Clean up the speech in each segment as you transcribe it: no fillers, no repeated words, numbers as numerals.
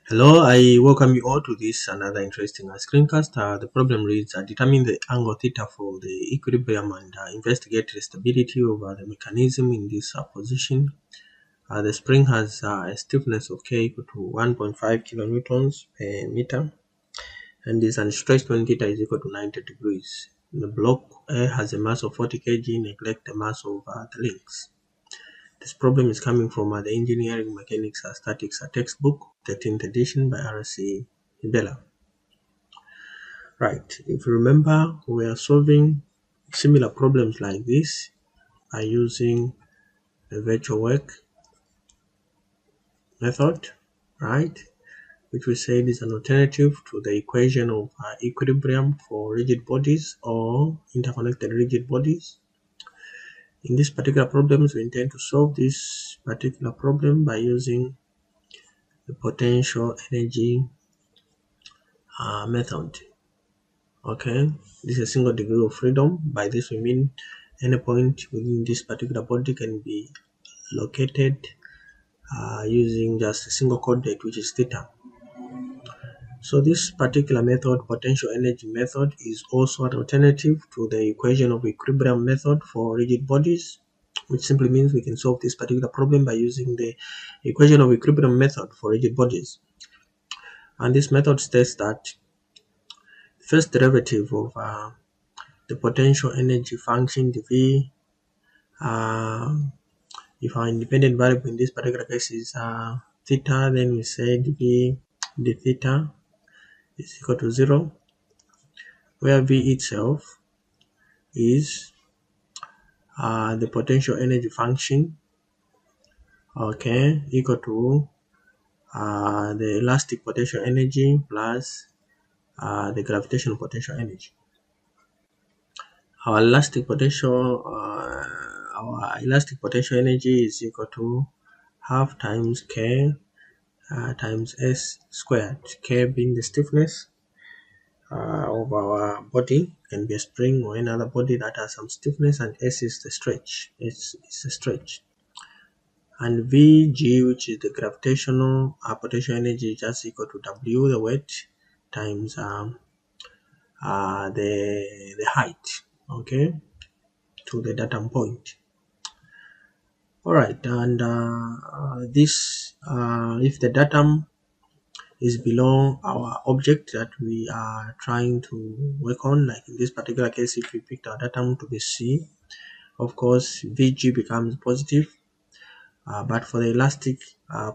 Hello, I welcome you all to this another interesting screencast. The problem reads determine the angle theta for the equilibrium and investigate the stability of the mechanism in this position. The spring has a stiffness of K equal to 1.5 kilonewtons per meter and is unstretched when theta is equal to 90 degrees. The block A has a mass of 40 kg, neglect the mass of the links. This problem is coming from the Engineering Mechanics Statics textbook, 13th edition by R.C. Hibbeler. Right, if you remember, we are solving similar problems like this by using the virtual work method, right, which we said is an alternative to the equation of equilibrium for rigid bodies or interconnected rigid bodies. In this particular problem, we intend to solve this particular problem by using the potential energy method. Okay, this is a single degree of freedom. By this we mean any point within this particular body can be located using just a single coordinate, which is theta. So this particular method, potential energy method, is also an alternative to the equation of equilibrium method for rigid bodies, which simply means we can solve this particular problem by using the equation of equilibrium method for rigid bodies. And this method states that first derivative of the potential energy function dV, if our independent variable in this particular case is theta, then we say dV d theta is equal to 0, where V itself is the potential energy function, okay, equal to the elastic potential energy plus the gravitational potential energy. Our elastic potential energy is equal to half times K times S squared, K being the stiffness of our body, can be a spring or any other body that has some stiffness, and S is the stretch. It's a stretch. And Vg, which is the gravitational potential energy, is just equal to W, the weight, times the height, okay, to the datum point. Alright, and this if the datum is below our object that we are trying to work on, like in this particular case, if we picked our datum to be C, of course Vg becomes positive, but for the elastic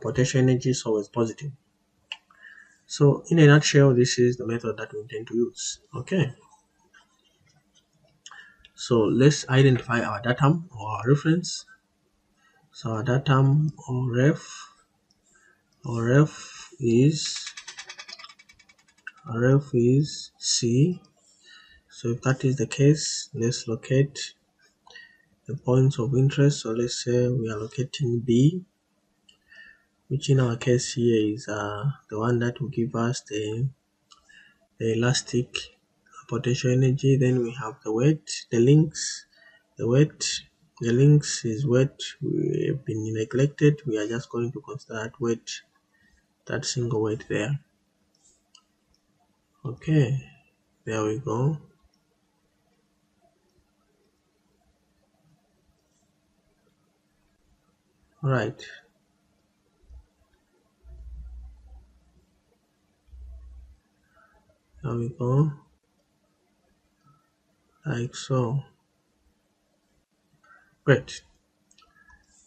potential energy is always positive. So in a nutshell, this is the method that we intend to use. Okay, so let's identify our datum or our reference. So our datum or ref is C. So if that is the case, let's locate the points of interest. So let's say we are locating B, which in our case here is the one that will give us the elastic potential energy. Then we have the weight, the links. The links is weight. We've been neglected. We are just going to consider that weight, that single weight there. Okay, there we go. All right. There we go. Like so. Great.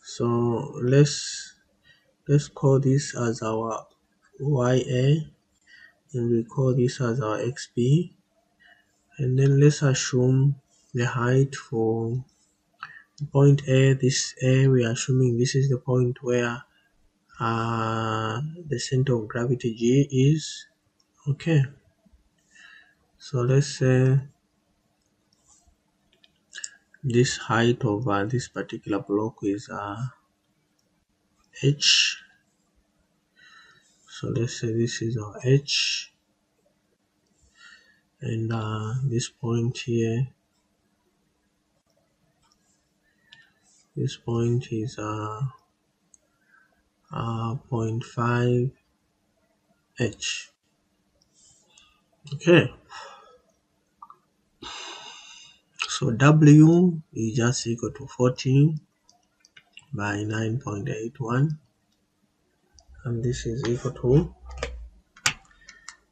So let's call this as our YA, and we call this as our XB, and then let's assume the height for point A. This A, we are assuming this is the point where the center of gravity G is. Okay, so let's say this height of this particular block is H. So let's say this is our H, and this point here, this point is 0.5 h. Okay, so W is just equal to 40 by 9.81, and this is equal to,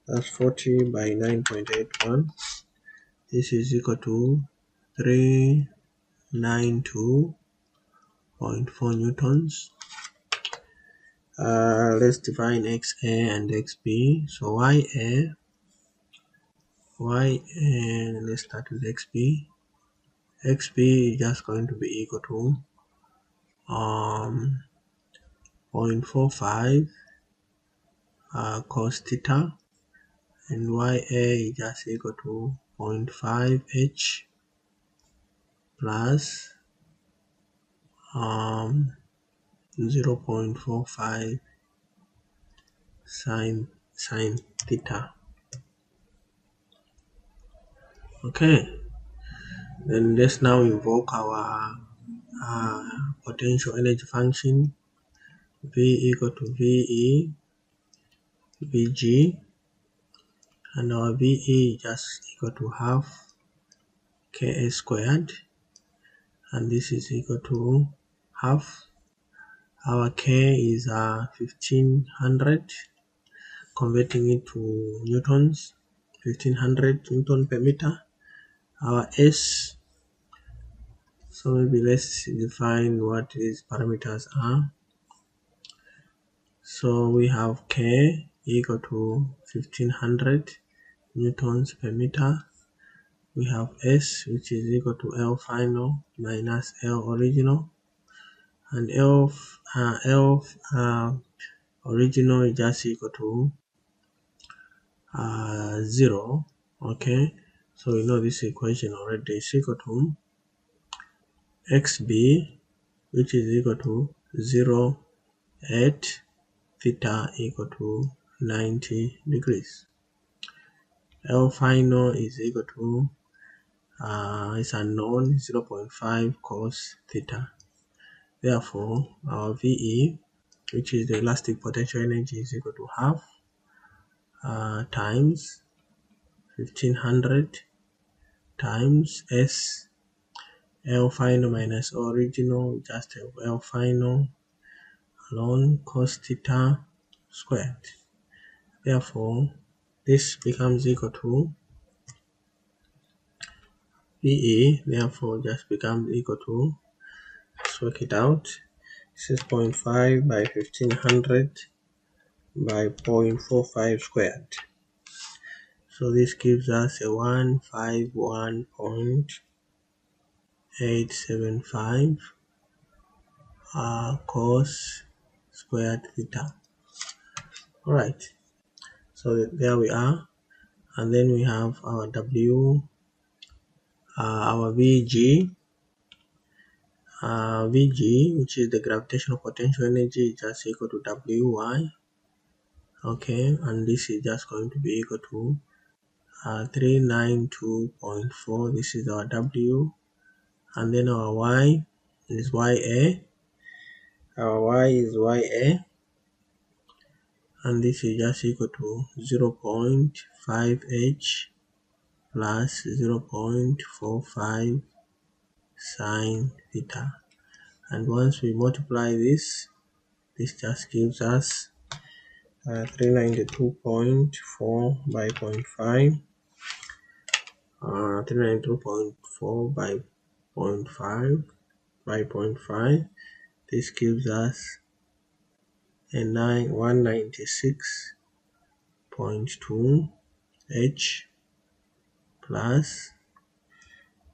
that's 40 by 9.81. This is equal to 392.4 newtons. Let's define XA and XB. So YA, let's start with XB. XB is just going to be equal to 0.45 cos theta, and YA is just equal to 0.5 H plus 0.45 sin theta. Okay, then let's now invoke our potential energy function. V equal to VE Vg, and our VE is just equal to half Ka squared, and this is equal to half. Our K is 1500, converting it to newtons, 1500 Newton per meter. Our S, so maybe let's define what these parameters are. So we have K equal to 1500 newtons per meter. We have S, which is equal to L final minus L original, and L original is just equal to 0. Okay, so we know this equation already is equal to XB, which is equal to 0 at theta equal to 90 degrees. L final is equal to is unknown, 0.5 cos theta. Therefore, our VE, which is the elastic potential energy, is equal to half times 1500 times S, L final minus original, just L final alone, cos theta squared. Therefore, this becomes equal to VE, therefore just becomes equal to, let's work it out, 6.5 by 1500 by 0.45 squared. So this gives us a 151.875 cos squared theta. Alright, so there we are, and then we have our W, our VG, which is the gravitational potential energy, is just equal to Wy. Okay, and this is just going to be equal to 392.4. This is our W, and then our Y is Ya. Our Y is Ya, and this is just equal to 0.5 H plus 0.45 sin theta. And once we multiply this just gives us 392.4 by 0.5, 392.4 by 0.5 by 0.5. This gives us a 196.2 H plus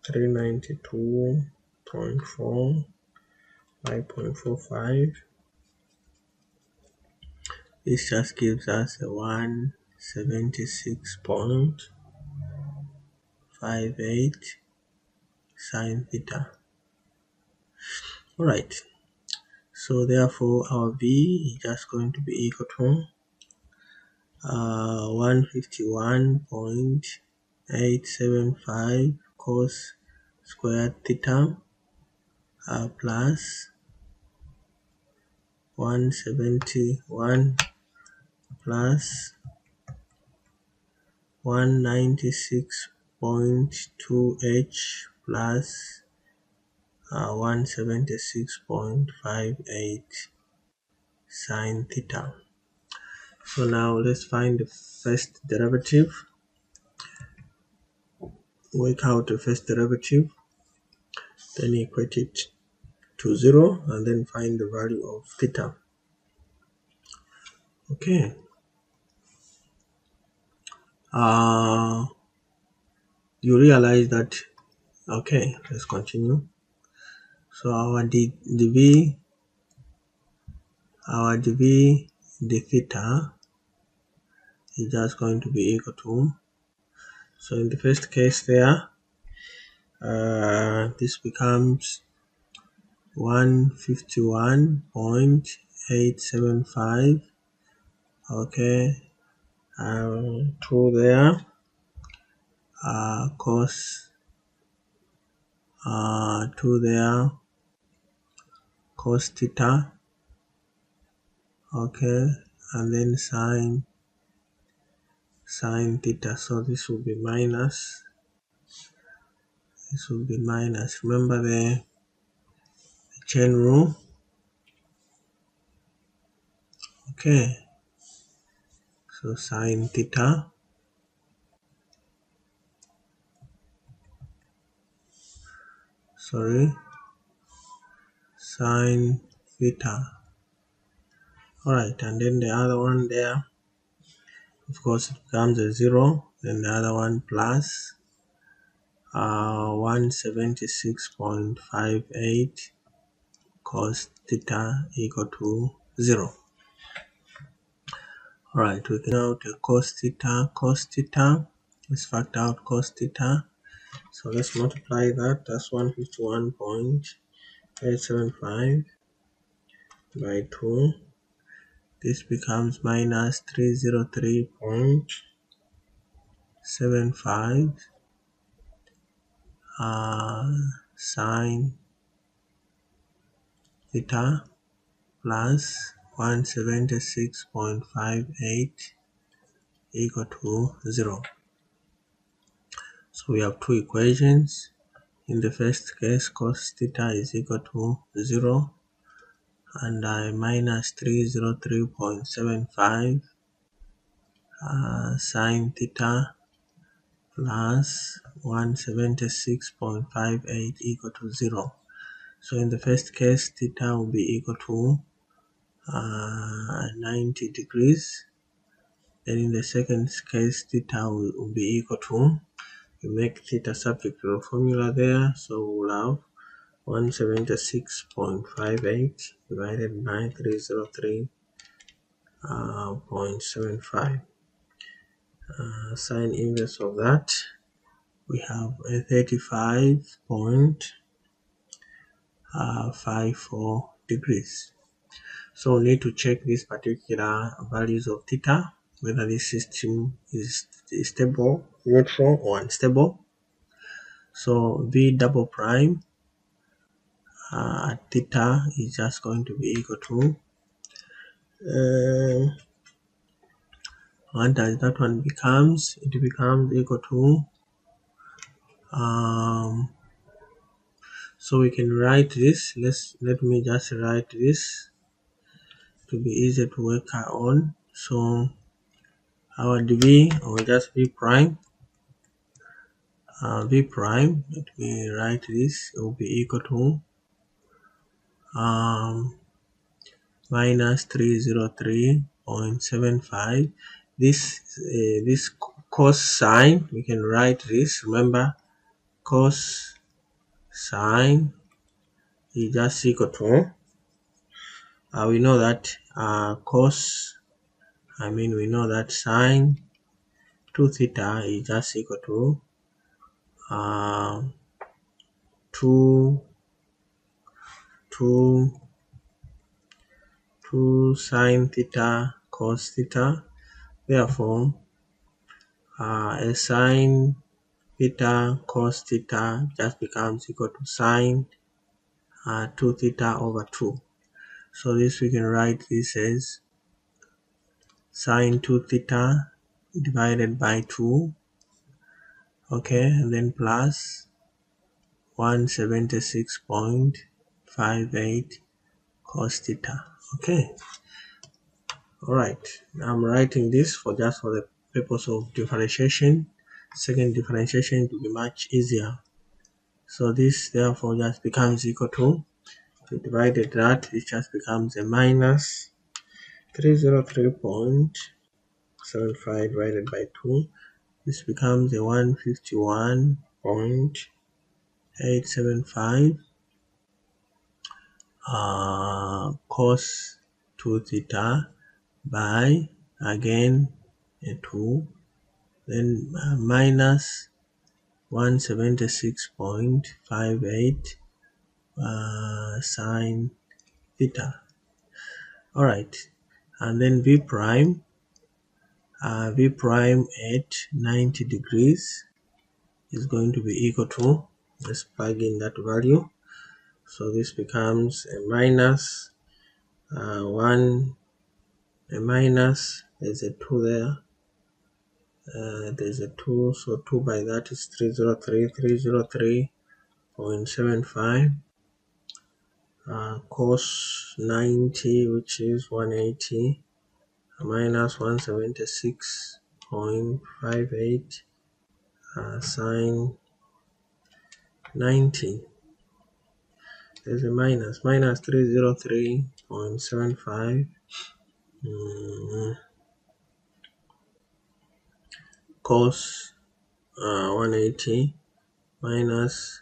392.4 by 0.45. This just gives us a 176.58 sin theta. Alright, so therefore our V is just going to be equal to 151.875 cos squared theta plus 171 plus 196.2h plus 176.58 sine theta. So now let's find the first derivative. Work out the first derivative, then equate it to 0, and then find the value of theta. Okay. You realize that. Okay, let's continue. So our dv d theta is just going to be equal to, so in the first case there, this becomes 151.875. Okay, 2 there, cos 2 there, cos theta. Okay, and then sine theta. So this will be minus. This will be minus. Remember the chain rule. Okay, so sine theta sine theta. Alright, and then the other one there, of course, it becomes a 0. Then the other one plus 176.58 cos theta equal to 0. Alright, we can now take cos theta. Let's factor out cos theta. So let's multiply that. That's 151.875 by 2. This becomes minus 303.75 sine theta plus 176.58 equal to 0. So we have two equations. In the first case, cos theta is equal to 0, and minus 303.75 sine theta plus 176.58 equal to 0. So in the first case, theta will be equal to 90 degrees. Then in the second case, theta will be equal to, we make theta subject to the formula there, so we'll have 176.58 divided by 303.75. Sine inverse of that, we have a 35.54 degrees. So we need to check these particular values of theta, whether this system is stable, neutral, or unstable. So V double prime at theta is just going to be equal to, what does that one becomes? It becomes equal to, so we can write this. Let me just write this to be easier to work on. So our dv, or just v prime, let me write this, it will be equal to minus 303.75. This cos sine, we can write this. Remember, cos sine is just equal to, we know that we know that sine 2 theta is just equal to 2 sine theta cos theta. Therefore, a sine theta cos theta just becomes equal to sine 2 theta over 2. So this, we can write this as sine 2 theta divided by 2, okay, and then plus 176.58 cos theta. Okay, all right, I'm writing this for the purpose of differentiation. Second differentiation to be much easier. So this therefore just becomes equal to, we divided that, it just becomes a minus 303.75 divided by 2. This becomes a 151.875 cos 2 theta by, again, a 2, then minus 176.58 sine theta. All right, and then v prime at 90 degrees is going to be equal to, let's plug in that value. So this becomes a minus there's a 2 there, there's a 2, so 2 by that is 303.75 cos 90, which is 180, minus 176.58 sine 90. There's a minus 303.75 cos 180 minus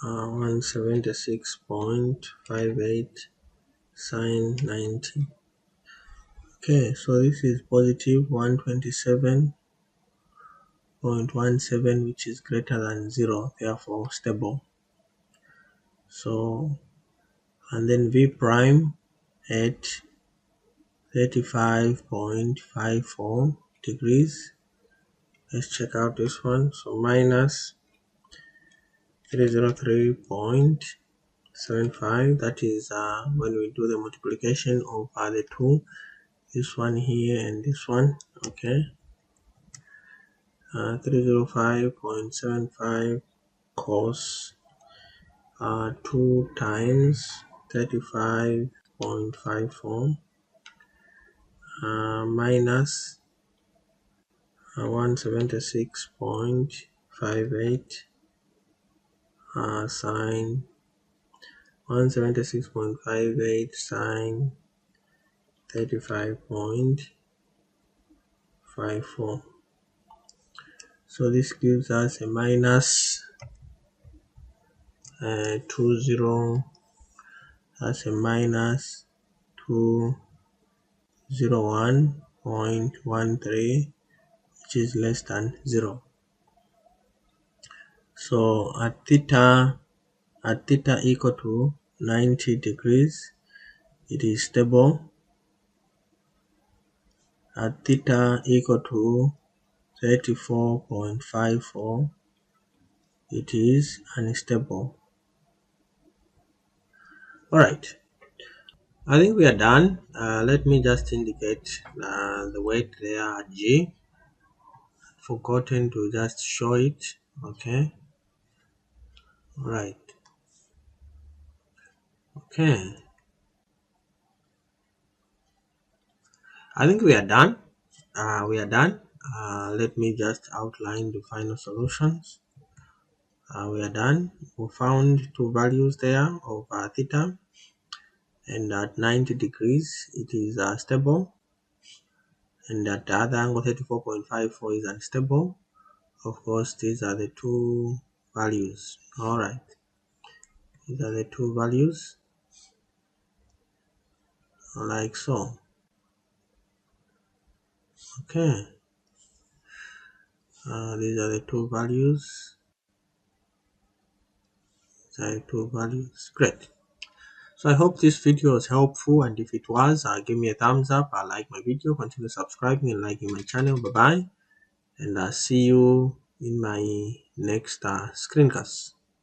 176.58 sine 90. Okay, so this is positive 127.17, which is greater than 0, therefore stable. So, and then v prime at 35.54 degrees. Let's check out this one. So minus 303.75, that is when we do the multiplication of the two, this one here and this one, okay, 305.75 cos 2 times 35.54 minus 176.58 sine 176.58 sine 35.54. So this gives us a minus 20, that's a minus 201.13, which is less than 0. So at theta equal to 90 degrees, it is stable. At theta equal to 34.54, it is unstable. Alright, I think we are done. Let me just indicate the weight there at G. Forgotten to just show it. Okay. Alright. Okay. I think we are done. Let me just outline the final solutions. We are done. We found two values there of theta, and at 90 degrees it is stable, and at the other angle 34.54 is unstable. Of course, these are the two values. Alright, these are the two values, like so. Okay, these are the two values. Great. So I hope this video was helpful, and if it was, give me a thumbs up. Like my video, continue subscribing and liking my channel. Bye bye, and see you in my next screencast.